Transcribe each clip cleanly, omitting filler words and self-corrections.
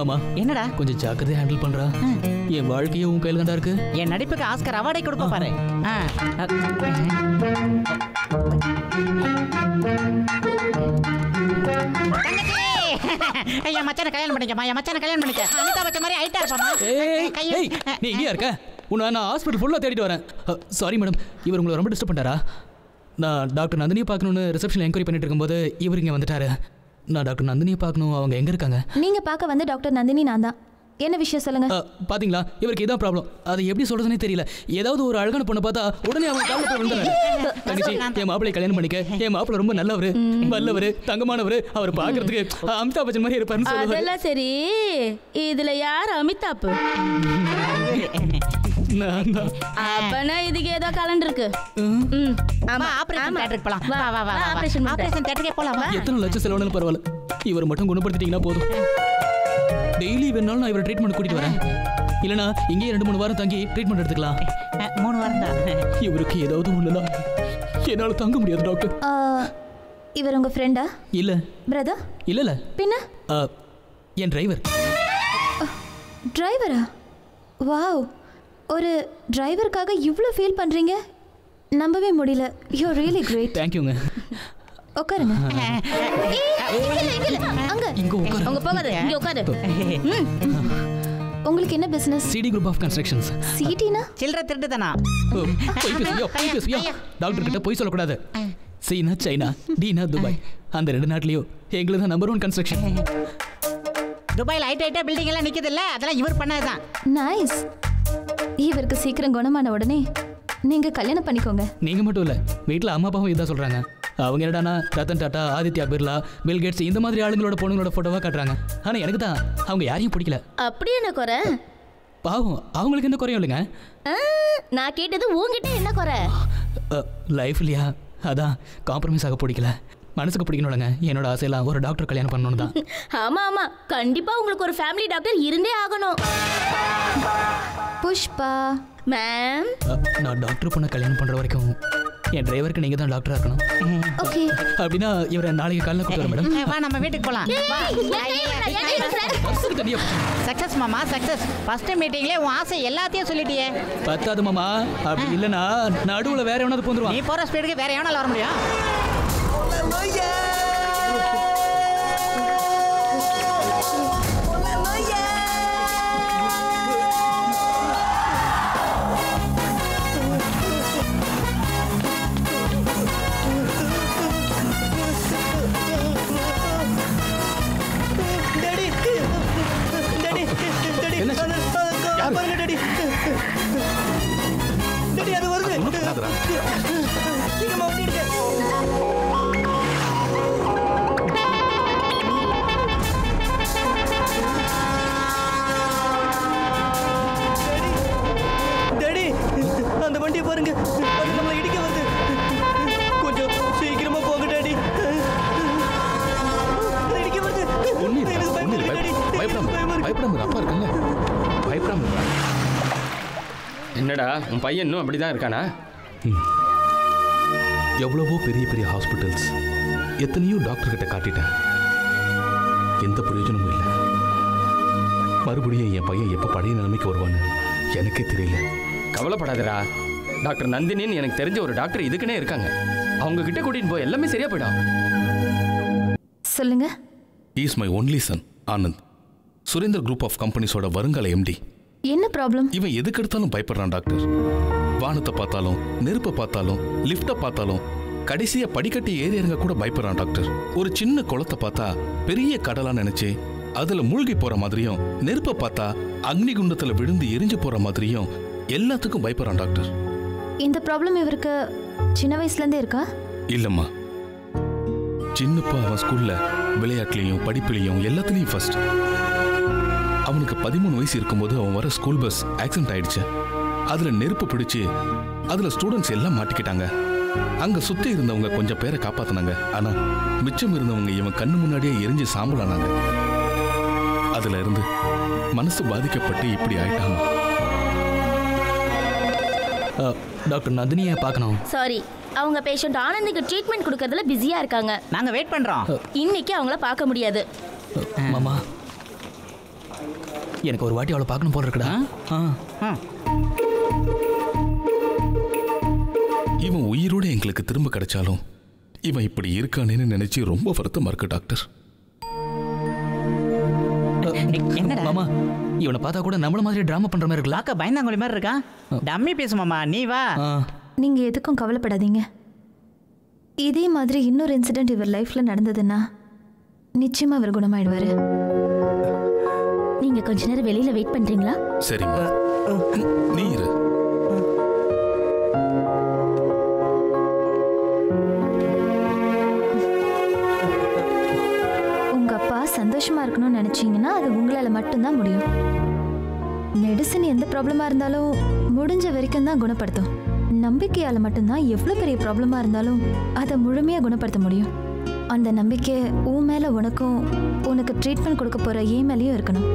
மாமா என்னடா கொஞ்சம் ஜாக்கிரதையா ஹேண்டில் பண்றா. என் வாழ்க்கையே உன் கையில தான்டா இருக்கு. என் நடிப்புக்கு ஆஸ்கர் அவார்டை கொடுப்ப பாரு. என் மச்சான கல்யாணம் பண்ணிக்கமா, என் மச்சான கல்யாணம் பண்ணிக்க. அமிதாப் பச்சன் மாதிரி ஹைட்டா இருப்பாமா. நீ இங்கே இருக்க? உன்னை நான் ஹாஸ்பிட்டல் ஃபுல்லாக தேடிட்டு வரேன். சாரி மேடம், இவர் உங்களை ரொம்ப டிஸ்டர்ப் பண்ணிட்டாரா? நான் டாக்டர் நந்தினியை பார்க்கணுன்னு ரிசப்ஷனில் என்கொயரி பண்ணிட்டு இருக்கும்போது இவர் இங்கே வந்துட்டாரு. நான் டாக்டர் நந்தினியை பார்க்கணும். அவங்க எங்கே இருக்காங்க? நீங்கள் பார்க்க வந்து டாக்டர் நந்தினி நான் தான். என்ன விஷயம் சொல்லுங்க. பாத்தீங்களா, இவருக்கு இதான் ப்ராப்ளம். அதை எப்படி சொல்றதுனே தெரியல. ஏதாவது ஒரு அழகான பொண்ணை பார்த்தா உடனே அவங்க கால்ல போய் விழுந்துறாரு. தங்கச்சி, என் மாப்பிள்ளை கல்யாணம் பண்ணிக்க. என் மாப்பிள்ளை ரொம்ப நல்லவரு, வல்லவரு, தங்கமானவரு. அவர் பாக்குறதுக்கு அமிதாப் பச்சன் மாதிரி இருப்பாருன்னு சொல்லுவாரு. அதெல்லாம் சரி, இதுல யார் அமிதாப்? அப்பனா இதுக்கு ஏதோ கலண்டர் இருக்கு. ஆமா, ஆபரேஷன் தியேட்டருக்கு போலாம். வா வா வா, ஆபரேஷன் தியேட்டருக்கு போலாம். எத்தனை லட்சம் செலவானாலும் பரவாயில்ல, இவர் மட்டும் குணப்படுத்திட்டீங்கன்னா போதும். டெய்லி வேணாலும் நான் இவரை ட்ரீட்மெண்ட் கூட்டிட்டு வரேன். இல்லைனா இங்கே 2-3 வாரம் தங்கி ட்ரீட்மெண்ட் எடுத்துக்கலாம். 3 வாரம் தான். இவருக்கு ஏதாவது ஒண்ணுனா என்னால தாங்க முடியாது டாக்டர். இவர் உங்க ஃப்ரெண்டா? இல்ல. பிரதர்? இல்ல. பின்ன? என் டிரைவர். டிரைவரா? வாவ், ஒரு டிரைவருக்காக இவ்வளோ ஃபீல் பண்றீங்க. நம்பவே முடியல. You are really great. தேங்க்யூங்க. உட்காருங்க. அங்க உங்க போகாத, இங்க உட்காரு. உங்களுக்கு என்ன business? CD group of constructions. சிடினா சில்லற திருட்டு தானா? போய் பேசியா? டாக்டர் கிட்ட போய் சொல்லக்கூடாது. சீனா சைனா, டீனா துபாய், அந்த 2 நாட்டிலயும் எங்களுக்கு தான் நம்பர் 1 கன்ஸ்ட்ரக்ஷன். துபாயில் ஹைட்டா பில்டிங் எல்லாம் நிக்குது இல்ல, அதெல்லாம் இவர் பண்ணதுதான். நைஸ். இவருக்கு சீக்கிரம் குணமான உடனே நீங்க கல்யாணம் பண்ணிக்கோங்க. நீங்க மட்டும் இல்ல, வீட்டுல அம்மா அப்பாவும் இதான் சொல்றாங்க. அவங்க என்னடானா ரத்தன் டாட்டா, ஆதித்யா பிர்லா, பில் கேட்ஸ் இந்த மாதிரி ஆளுங்களோட பொண்ணுங்களோட போட்டோவா காட்டுறாங்க. ஆனா எனக்கு தான் அவங்க யாரையும் பிடிக்கல. அப்படி என்ன குறை? பாவம், அவங்களுக்கு என்ன குறையும் இல்லைங்க. நான் கேட்டது உங்ககிட்ட என்ன குறை? லைஃப் இல்லையா, அதான் காம்ப்ரமைஸ் ஆக பிடிக்கல. மனசுக்கு பிடிக்கணும்லங்க. என்னோட ஆசையெல்லாம் ஒரு டாக்டர் கல்யாணம் பண்ணணும் தான். ஆமா ஆமா, கண்டிப்பா உங்களுக்கு ஒரு ஃபேமிலி டாக்டர் இருந்தே ஆகணும். புஷ்பா மேம், நான் டாக்டர் பொண்ணை கல்யாணம் பண்ற வரைக்கும் என் டிரைவருக்கு நீங்க தான் டாக்டரா இருக்கணும். ஓகே. அப்படின்னா இவரை நாளைக்கு காலைல கூப்பிட்டு வரேன் மேடம். வா, நம்ம வீட்டுக்கு போலாம். சக்சஸ் மாமா, சக்சஸ். ஃபர்ஸ்ட் மீட்டிங்லயே உன் ஆசை எல்லாத்தையும் சொல்லிட்டியே. பத்தாது மாமா, அப்படி இல்லைன்னா நடுவுல வேற எவனாவது போந்துருவான். நீ போற ஸ்பீடுக்கு வேற எவனால வர முடியும்? அந்த வண்டியை பாருங்க, அது நம்மளை இடிக்க வருது. கொஞ்சம் சீக்கிரமா போங்க டாடி. இடிக்க வருது. பயப்படாம அப்பா இருக்காங்க. பயப்படாம. என்னடா உன் பையன் இன்னும் அப்படிதான் இருக்கானா? எவ்வளவோ பெரிய பெரிய ஹாஸ்பிட்டல்ஸ், எத்தனையோ டாக்டர் கிட்ட காட்டிட்டேன். எந்த பிரயோஜனமும் இல்லை. மறுபடியும் என் பையன் எப்போ பழைய நிலைமைக்கு வருவான்னு எனக்கே தெரியல. கவலைப்படாதடா, டாக்டர் நந்தினின்னு எனக்கு தெரிஞ்ச ஒரு டாக்டர் இதுக்குன்னே இருக்காங்க. அவங்க கிட்ட கூட்டிட்டு போய் எல்லாமே சரியா போயிடும். சொல்லுங்க. Is my only son Anand, Surendar group of கம்பெனிஸோட வருங்கால எம்டி. என்ன ப்ராப்ளம்? இவன் எதுக்கு எடுத்தாலும் பயப்படுறான் டாக்டர். வானத்தை பார்த்தாலும், நெருப்பை பார்த்தாலும், லிஃப்டை பார்த்தாலும், கடைசியா படிக்கட்டி ஏறி இறங்க கூட பயப்படுறான் டாக்டர். ஒரு சின்ன குளத்தை பார்த்தா பெரிய கடலா நினைச்சு அதுல மூழ்கி போற மாதிரியும், நெருப்பை பார்த்தா அக்னி குண்டத்துல விழுந்து எரிஞ்சு போற மாதிரியும் எல்லாத்துக்கும் பயப்படுறான் டாக்டர். இந்த ப்ராப்ளம் இவருக்கு சின்ன வயசுல இருந்தே இருக்கா? இல்லம்மா, சின்னப்பா அவன் ஸ்கூல்ல விளையாட்டுலையும் படிப்புலையும் எல்லாத்துலேயும் ஃபர்ஸ்ட். அவனுக்கு 13 வயசு இருக்கும்போது அவன் வர ஸ்கூல் பஸ் ஆக்சிடென்ட் ஆயிடுச்சு. அதுல நெருப்பு பிடிச்சு அதுல ஸ்டூடெண்ட்ஸ் எல்லாம் மாட்டிக்கிட்டாங்க. அங்க சுத்தி இருந்தவங்க கொஞ்சம் பேரை காப்பாத்தினாங்க. ஆனா மிச்சம் இருந்தவங்க இவன் கண்ணு முன்னாடியே எரிஞ்சு சாம்பலானாங்க. அதுல இருந்து மனசு பாதிக்கப்பட்டு இப்படி ஆயிட்டாங்க. டாக்டர் நந்தினியை பார்க்கணும். சாரி, அவங்க பேஷண்ட் ஆனந்துக்கு ட்ரீட்மெண்ட் கொடுக்கறதுல பிஸியா இருக்காங்க. நாங்க வெயிட் பண்றோம். இன்னைக்கு அவங்கள பார்க்க முடியாது. மாமா, எனக்கு ஒரு வாட்டி அவளை பார்க்கணும் போல இருக்குடா. இவன் உயிரோட எங்களுக்கு திரும்ப கிடைச்சாலும் இவன் இப்படி இருக்கானேன்னு நினைச்சு ரொம்ப வருத்தமா இருக்கு டாக்டர். மாமா இவனை பார்த்தா கூட நம்மள மாதிரி டிராமா பண்ற மாதிரி இருக்குல்ல. பார்க்க பயந்தாங்கோலி மாதிரி இருக்கான். டம்மி பேசு மாமா, நீ வா. நீங்க எதுக்கும் கவலைப்படாதீங்க. இதே மாதிரி இன்னொரு இன்சிடென்ட் இவர் லைஃப்ல நடந்ததுன்னா நிச்சயமா அவர் குணமாயிடுவாரு. நீங்க கொஞ்ச நேரம் வெளியில வெயிட் பண்றீங்களா? சரிம்மா, நீ இரு. சந்தோஷமா இருக்கணும்னு நினைச்சீங்கன்னா அது உங்களால மட்டும்தான் முடியும். மெடிசன் எந்த ப்ராப்ளமா இருந்தாலும் முடிஞ்ச வரைக்கும் தான் குணப்படுத்தும். நம்பிக்கையால மட்டும்தான் எவ்வளவு பெரிய ப்ராப்ளமா இருந்தாலும் அதை முழுமையா குணப்படுத்த முடியும். அந்த நம்பிக்கை உன் மேல உனக்கும் உனக்கு ட்ரீட்மெண்ட் கொடுக்க போற ஏன் மேலேயும் இருக்கணும்.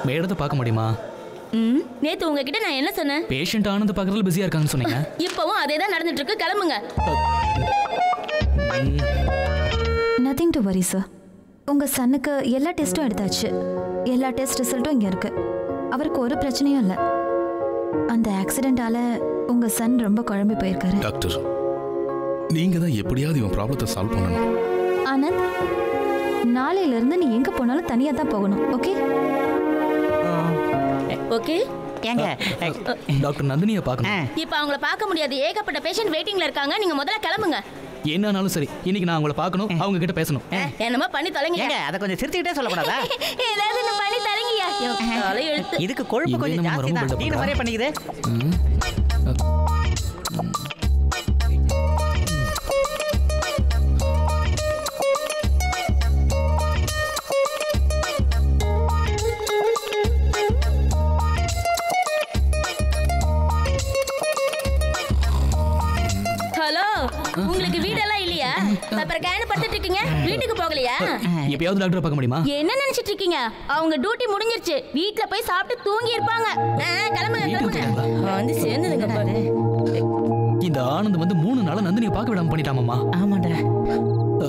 மேடத்தை பார்க்க முடியுமா? நேத்து உங்ககிட்ட நான் என்ன சொன்னேன்? பேஷண்ட் ஆனந்த பார்க்கறதுல பிஸியா இருக்காங்கன்னு சொன்னீங்க. இப்பவும் அதே தான் நடந்துட்டு இருக்கு. கிளம்புங்க. Nothing to worry sir. உங்க சன்னுக்கு எல்லா டெஸ்ட்டும் எடுத்தாச்சு. எல்லா டெஸ்ட் ரிசல்ட்டும் இங்க இருக்கு. அவருக்கு ஒரு பிரச்சனையும் இல்லை. அந்த ஆக்சிடென்ட்டால உங்க சன் ரொம்ப குழம்பி போயிருக்காரு. டாக்டர், நீங்க தான் எப்படியாவது இவன் ப்ராப்ளத்தை சால்வ் பண்ணணும். ஆனந்த், நாளையில இருந்து நீ எங்க போனாலும் தனியா தான் போகணும். ஓகே? ஓகே. ஏங்க டாக்டர் நந்தினியை பார்க்கணும். இப்போ அவங்கள பார்க்க முடியாது. ஏகப்பட்ட பேஷண்ட் வெயிட்டிங்ல இருக்காங்க. நீங்க முதல்ல கிளம்புங்க. என்னானாலும் சரி, இன்னைக்கு நான் அவங்கள பார்க்கணும், அவங்க கிட்ட பேசணும். என்னமா பண்ணி தொலைங்க. ஏங்க அதை கொஞ்சம் சிரிச்சுக்கிட்டே சொல்லக்கூடாதா? ஏதாவது நான் பண்ணி தொலைங்கயா. தலை எழுத்து. இதுக்கு கொழுப்பு கொஞ்சம் ஜாஸ்தி தான். நீங்க மாதிரியே பண்ணிக்குது. உங்களுக்கு வீடெல்லாம் இல்லையா? அப்புறம் கேன படுத்துட்டு இருக்கீங்க. வீட்டுக்கு போகலையா? எப்பயாவது டாக்டர் பார்க்க முடியுமா? என்ன நினைச்சிட்டு இருக்கீங்க? அவங்க டியூட்டி முடிஞ்சிருச்சு. வீட்ல போய் சாப்பிட்டு தூங்கி இருப்பாங்க. கிளம்புங்க. வந்து சேர்ந்துதுங்க பாரு. இந்த ஆனந்த் வந்து 3 நாளா நந்தினியை பார்க்க விடாம பண்ணிட்டாமாமா. ஆமாடா.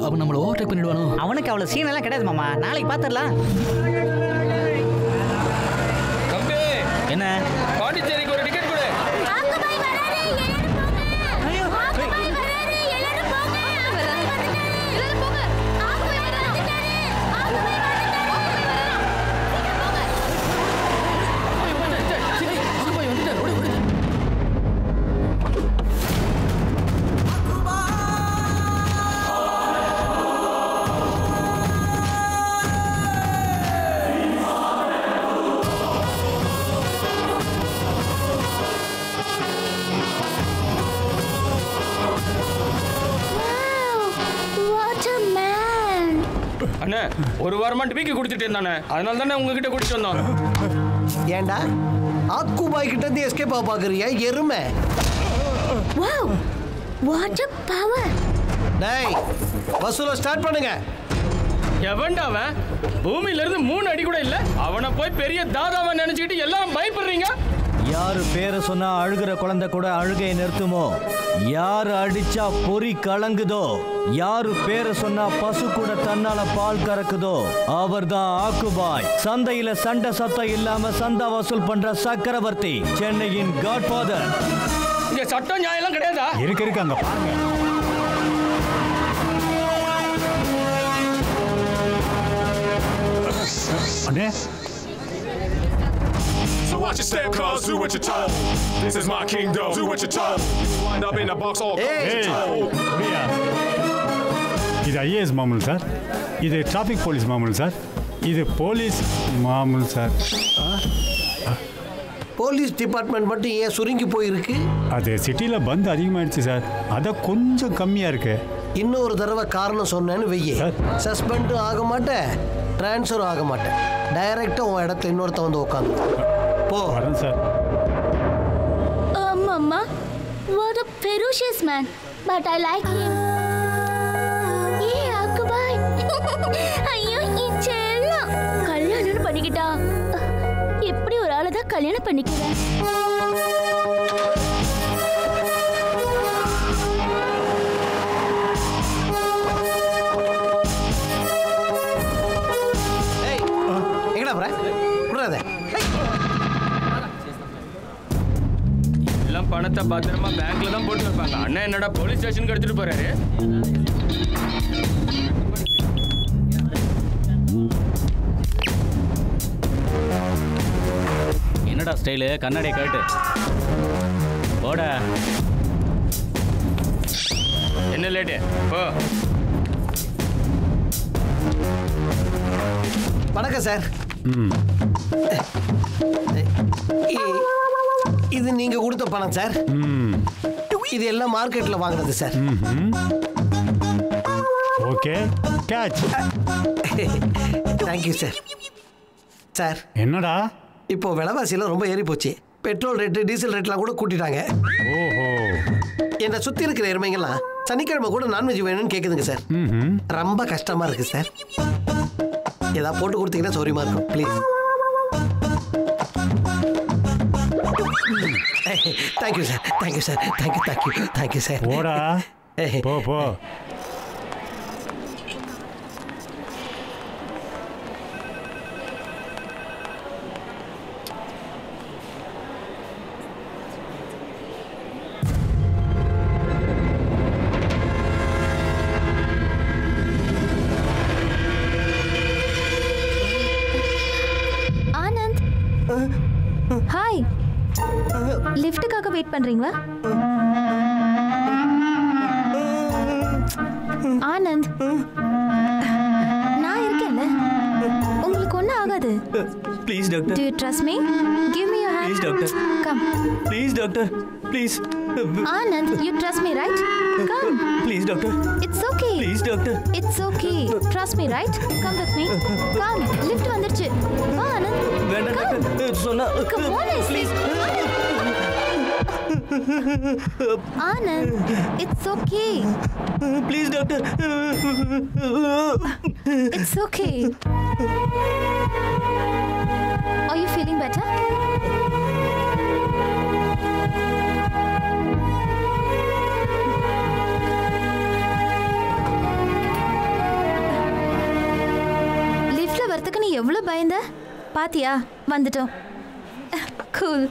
அவன் நம்மள ஓவர்டேக் பண்ணிடுவானோ? அவனுக்கு அவ்வளவு சீன் எல்லாம் கிடையாது மாமா. நாளைக்கு பாத்துடலாம். தம்பி, என்ன பாண்டிச்சேரிக்கு ஒரு டிக்கெட் கொடு. அண்ணே, ஒரு வாரமா டிபிக்கு குடிச்சிட்டு இருந்தானே, அதனால தானே உங்ககிட்ட குடிச்சு வந்தோம். ஏண்டா ஆக்கு பாய் கிட்ட இருந்து எஸ்கேப் ஆக பாக்குறியா எருமை? Wow, what a power. டேய், வசூல ஸ்டார்ட் பண்ணுங்க. எவன்டா அவன்? பூமியில இருந்து 3 அடி கூட இல்ல. அவனை போய் பெரிய தாதாவை நினைச்சுக்கிட்டு எல்லாரும் பயப்படுறீங்க. யாரு பேரை சொன்னா அழுகிற குழந்தை கூட அழுகையை நிறுத்துமோ, யாரு அடிச்சா பொறி கலங்குதோ, யாரு பேரை சொன்னா பசு கூட தன்னால பால் கறக்குதோ அவர்தான் ஆக்குபாய். சந்தையில சண்டை சத்தம் இல்லாம சந்தா வசூல் பண்ற சக்கரவர்த்தி, சென்னையின் காட்ஃபாதர். இங்க சட்டம் நியாயம் எல்லாம் கிடையாதா? இருக்கு அங்க பாருங்க. அண்ணே, so watch your step, cuz do what you're told. This is my kingdom, do what you're told. Wind up in a box all இது ஐஏஎஸ் மாமூல் சார், இது டிராஃபிக் போலீஸ் மாமூல் சார், இது போலீஸ் மாமூல் சார். போலீஸ் டிபார்ட்மெண்ட் மட்டும் ஏன் சுருங்கி போயிருக்கு? அது சிட்டியில் பந்து அதிகமாகிடுச்சு சார், அதை கொஞ்சம் கம்மியாக இருக்கு. இன்னொரு தடவை காரணம் சொன்னேன்னு வெய்ய, சஸ்பெண்டும் ஆக மாட்டேன், ட்ரான்ஸ்ஃபரும் ஆக மாட்டேன். டைரக்டா உன் இடத்துல இன்னொருத்த வந்து உட்காந்து போ. வரேன் sir. Mama, what a ferocious man, but I like him. Hey, Akubai. ஐயோ, இச்செல்லாம் கல்யாணம் பண்ணிக்கிட்டா. எப்படி ஒரு ஆளை தான் கல்யாணம் பண்ணிக்கிறேன்? பணத்தை பத்திரமா பேங்க்ல தான் போட்டு வைப்பாங்க. அண்ணா என்னடா போலீஸ் ஸ்டேஷனுக்கு எடுத்துட்டு போறாரு? என்னடா ஸ்டைலு? கண்ணாடியை கேட்டு போட. என்ன லேட்டு? போ. வணக்கம் சார். இது நீங்க கொடுத்த பணம் சார். இது எல்லாம் மார்க்கெட்ல வாங்குறது sir. Okay, catch. Thank you sir. Sir என்னடா இப்போ விலைவாசியெல்லாம் ரொம்ப ஏறி போச்சு. பெட்ரோல் ரேட்டு டீசல் ரேட்லாம் கூட கூட்டிட்டாங்க. ஓஹோ. என்னை சுற்றி இருக்கிற எருமைங்கெல்லாம் சனிக்கிழமை கூட நான்வெஜ் வேணும்னு கேட்குதுங்க சார். ரொம்ப கஷ்டமா இருக்கு சார். ஏதாவது போட்டு கொடுத்தீங்கன்னா சௌரியமா இருக்கும் please. Thank you sir. Thank you sir. Thank you thank you thank you sir. போடா போ போ. ஹாய், லிஃப்ட்டுக்காக வெயிட் பண்றீங்களா? ஆனந்த், நான் இருக்கேன்ல, உங்களுக்கு ஒன்றும் ஆகாது. Please doctor. Do you trust me? Give me your hand. Please doctor. Come. Please doctor. Please. Anand, you trust me, right? Come. Please doctor. It's okay. Please doctor. It's okay. Trust me, right? Come with me. Come. Lift வந்துருச்சு. வா ஆனந்த். வேண்டாம் doctor. சொன்னா. Come on, I say. Anand, it's okay. Please doctor. It's okay. Are you feeling better? லிஃப்ட்ல வரதுக்கு நீ எவ்வளவு பயந்த? பாத்தியா, வந்துட்டோம். கூல்.